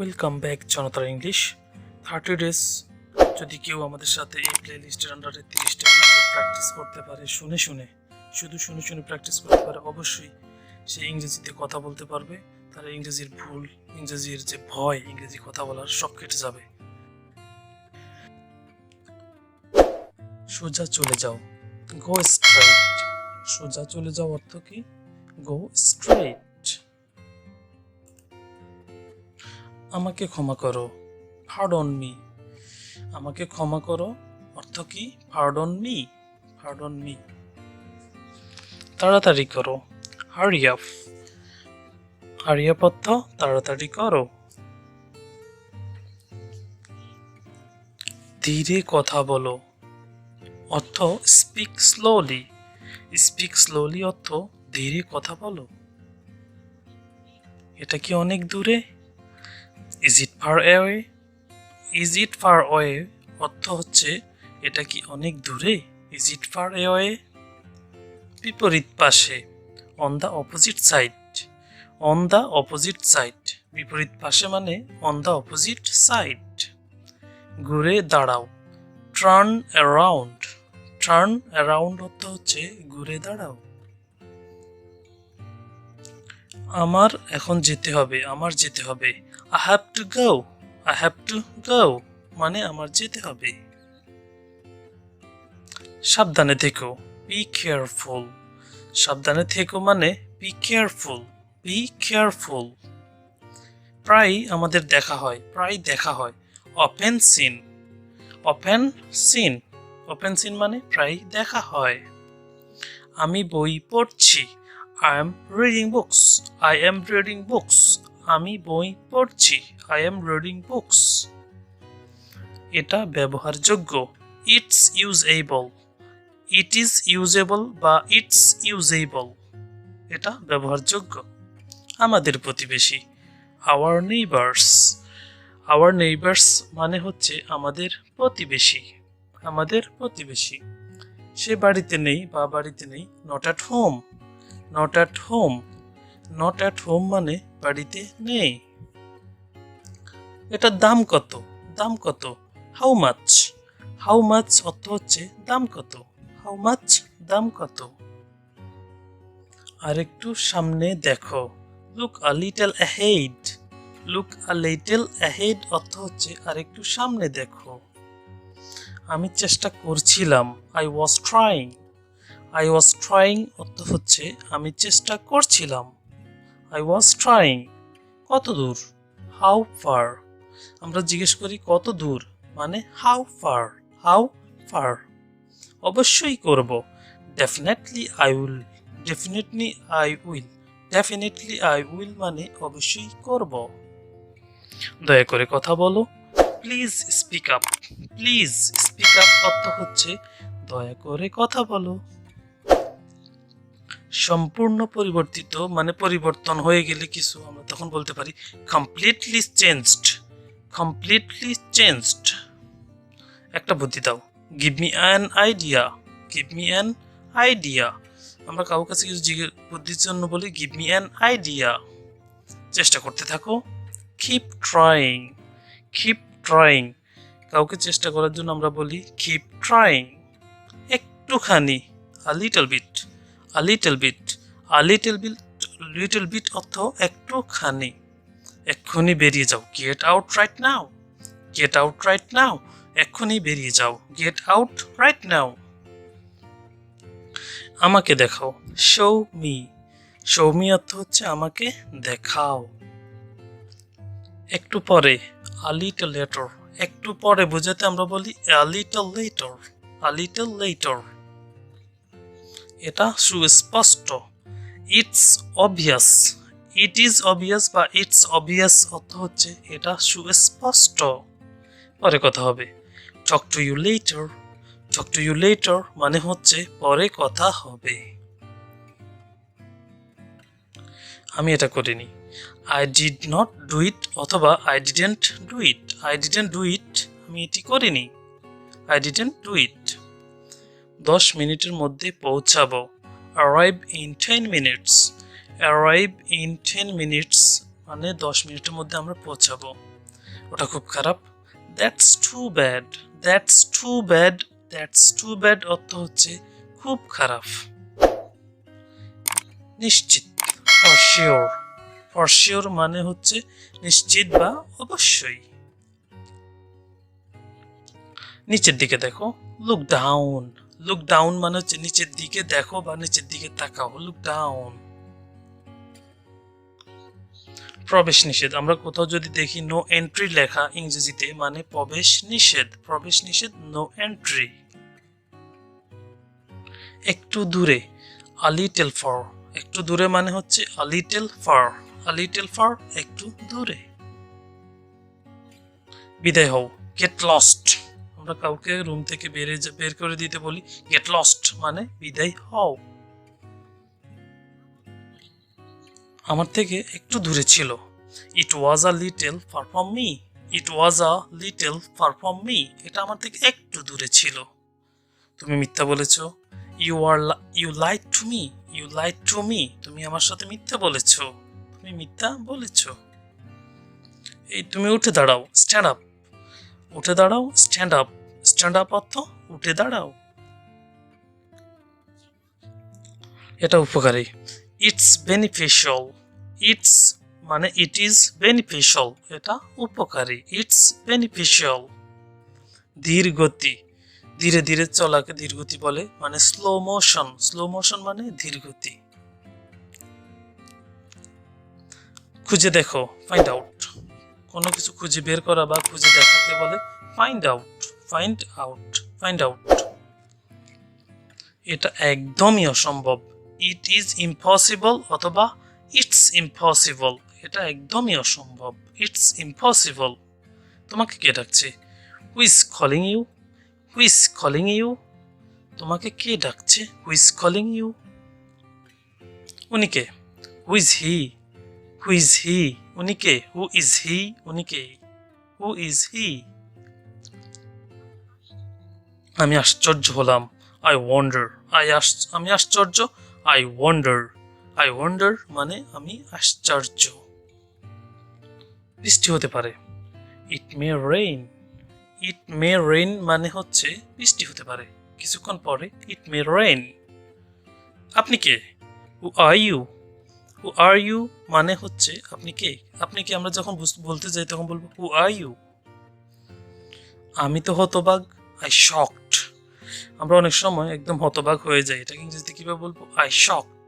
Welcome back জনতার English 30 days যদি কেউ আমাদের সাথে এই প্লেলিস্টের আন্ডারে 30টা ভিডিও প্র্যাকটিস করতে পারে শুনে শুনে প্র্যাকটিস করতে পারে, অবশ্যই সে ইংরেজিতে কথা বলতে পারবে। তার ইংরেজির ভুল, ইংরেজির যে ভয়, ইংরেজি কথা বলার সব কেটে যাবে। সোজা চলে যাও, গো স্ট্রেট। সোজা চলে যাও অর্থ কি? Go straight. আমাকে ক্ষমা করো, পার্ডন মি। আমাকে ক্ষমা করো অর্থ কি? Pardon me, pardon me. তাড়াতাড়ি করো, হারি আপ। হারি আপ অর্থ তাড়াতাড়ি করো। ধীরে কথা বলো অর্থ স্পিক স্লোলি। স্পিক স্লোলি অর্থ ধীরে কথা বলো। এটা কি অনেক দূরে? Is it far away? Is it far away অর্থ হচ্ছে এটা কি অনেক দূরে? Is it far away. বিপরীত পাশে, on the opposite side. On the opposite side, বিপরীত পাশে মানে অন দ্য অপোজিট সাইড। ঘুরে দাঁড়াও, টার্ন অ্যারাউন্ড। টার্ন অ্যারাউন্ড অর্থ হচ্ছে ঘুরে দাঁড়াও। আমার এখন যেতে হবে, আমার যেতে হবে। I have to go, I have to go মানে আমার যেতে হবে। সাবধানে থেকো, be careful। সাবধানে থেকো মানে be careful, be careful। প্রায় আমাদের দেখা হয়, প্রায় দেখা হয়। often seen, often seen, often seen মানে প্রায় দেখা হয়। আমি বই পড়ছি, I am reading books, I am reading books। আমি বই পড়ছি, I am reading books। এটা ব্যবহারযোগ্য, it's usable, it is usable বা it's usable। এটা ব্যবহারযোগ্য। আমাদের প্রতিবেশী, our neighbors, our neighbors মানে হচ্ছে আমাদের প্রতিবেশী, আমাদের প্রতিবেশী। সে বাড়িতে নেই বা বাড়িতে নেই, not at home, not at home, not at home মানে বাড়িতে নেই। এটার দাম কত? দাম কত? হাউ মাচ, হাউ মাচ অর্থ হচ্ছে দাম কত। হাউ মাচ দাম কত। আরেকটু সামনে দেখো, look a little ahead. Look a little ahead অর্থ হচ্ছে আরেকটু সামনে দেখো। আমি চেষ্টা করছিলাম, I was trying. I was trying অর্থ হচ্ছে আমি চেষ্টা করছিলাম, আই ওয়াজ ট্রাইং। কত দূর? How far. আমরা জিজ্ঞেস করি কত দূর, মানে হাউ ফার, হাউ ফার। অবশ্যই করব, definitely I will, definitely I will, definitely I will মানে অবশ্যই করব। দয়া করে কথা বলো, please speak up. Please speak up অর্থ হচ্ছে দয়া করে কথা বলো। সম্পূর্ণ পরিবর্তিত মানে পরিবর্তন হয়ে গেলে কিছু, আমরা তখন বলতে পারি কমপ্লিটলি চেঞ্জড, কমপ্লিটলি চেঞ্জড। একটা বুদ্ধি দাও, give me an idea, give me an idea. আমরা কারোর কাছে কিছু বুদ্ধির জন্য বলি গিভ মি অ্যান আইডিয়া। চেষ্টা করতে থাকো, কিপ ট্রাইং, কিপ ট্রাইং। কাউকে চেষ্টা করার জন্য আমরা বলি কিপ ট্রাইং। একটুখানি, a little bit, a little bit, a little bit, little bit অর্থ একটুখানি। এক্ষুনি বেরিয়ে যাও, get out right now, get out right now. এক্ষুনি বেরিয়ে যাও, গেট আউট রাইট নাও। আমাকে দেখাও, শো মি। শো মি অর্থ হচ্ছে আমাকে দেখাও। একটু পরে, আ লিটল লেটার। একটু পরে বোঝাতে আমরা বলি a little later, a little later. এটা সুস্পষ্ট, it's obvious. It is obvious বা ইটস অবভিয়াস অর্থ হচ্ছে এটা সুস্পষ্ট। পরে কথা হবে, talk to you later. Talk to you later মানে হচ্ছে পরে কথা হবে। আমি এটা করিনি, I did not do it অথবা I didn't do it. I didn't do it, আমি এটি করিনি, আই ডিডেন্ট ডু ইট। 10 মিনিটের মধ্যে পৌঁছাবো, arrive in 10 minutes। arrive in 10 minutes মানে 10 মিনিটের মধ্যে আমরা পৌঁছাবো, ওটা খুব খারাপ। That's too bad, that's too bad, that's too bad অর্থ হচ্ছে খুব খারাপ। নিশ্চিত, ফর শিওর, ফর শিওর মানে হচ্ছে নিশ্চিত বা অবশ্যই। নিচের দিকে দেখো, লুক ডাউন, লুক ডাউন মানে হচ্ছে নিচের দিকে দেখো বা নিচের দিকে তাকাও, লুক ডাউন। প্রবেশ নিষেধ, আমরা কোথাও যদি দেখি নো এন্ট্রি লেখা ইংরেজিতে মানে প্রবেশ নিষেধ, প্রবেশ নিষেধ, নো এন্ট্রি। একটু দূরে, আ লিটল ফার, একটু দূরে মানে হচ্ছে a little far, a little far, একটু দূরে। বিদায় হও, গেট লস্ট, আমরা কাউকে রুম থেকে বের করে দিতে বলি গেট লস্ট মানে বিদায় হও। আমার থেকে একটু দূরে ছিল, it was a little far from me, it was a little far from me, এটা আমার থেকে একটু দূরে ছিল। তুমি মিথ্যা বলেছো, you lied to me, you lied to me, তুমি আমার সাথে মিথ্যা বলেছো, তুমি মিথ্যা বলেছো। এই তুমি উঠে দাঁড়াও, স্ট্যান্ড আপ, উঠে দাঁড়াও, স্ট্যান্ড আপ, স্ট্যান্ড আপ অর্থ উঠে দাঁড়াও। এটা উপকারী, ইটস বেনিফিশিয়াল, ইটস মানে ইট ইজ বেনিফিশিয়াল, এটা উপকারী, ইটস বেনিফিশিয়াল। ধীর গতি, ধীরে ধীরে চলাকে ধীর গতি বলে, মানে স্লো মোশন, স্লো মোশন মানে ধীর গতি। খুঁজে দেখো, ফাইন্ড আউট, কোনো কিছু খুঁজে বের করা বা খুঁজে দেখাকে বলে find out, find out, find out. এটা একদমই অসম্ভব, ইট ইজ ইম্পসিবল অথবা ইটস ইম্পসিবল, এটা একদমই অসম্ভব, ইটস ইম্পসিবল। তোমাকে কে ডাকছে, who is calling you, who is calling you, তোমাকে কে ডাকছে, হু ইজ কলিং ইউ। উনি কে, who is he, who is he, উনি কে, হু ইজ হি, উনি কে, হু ইজ হি। আমি আশ্চর্য হলাম, আই ওয়ান্ডার, আমি আশ্চর্য, আই ওয়ান্ডার, আই ওয়ান্ডার মানে আমি আশ্চর্য। বৃষ্টি হতে পারে, ইট মে রেইন, ইট মে রেইন মানে হচ্ছে বৃষ্টি হতে পারে কিছুক্ষণ পরে, ইট মে রেইন। আপনি কে, হু are you, who are you মানে হচ্ছে আপনি কে, আপনি কে আমরা যখন বলতে যাই তখন বলবো হু আর ইউ। আমি তো হতবাক, আই শকড, আমরা অনেক সময় একদম হতবাক হয়ে যাই, এটাকে ইংরেজিতে কিভাবে বলবো, আই শকড।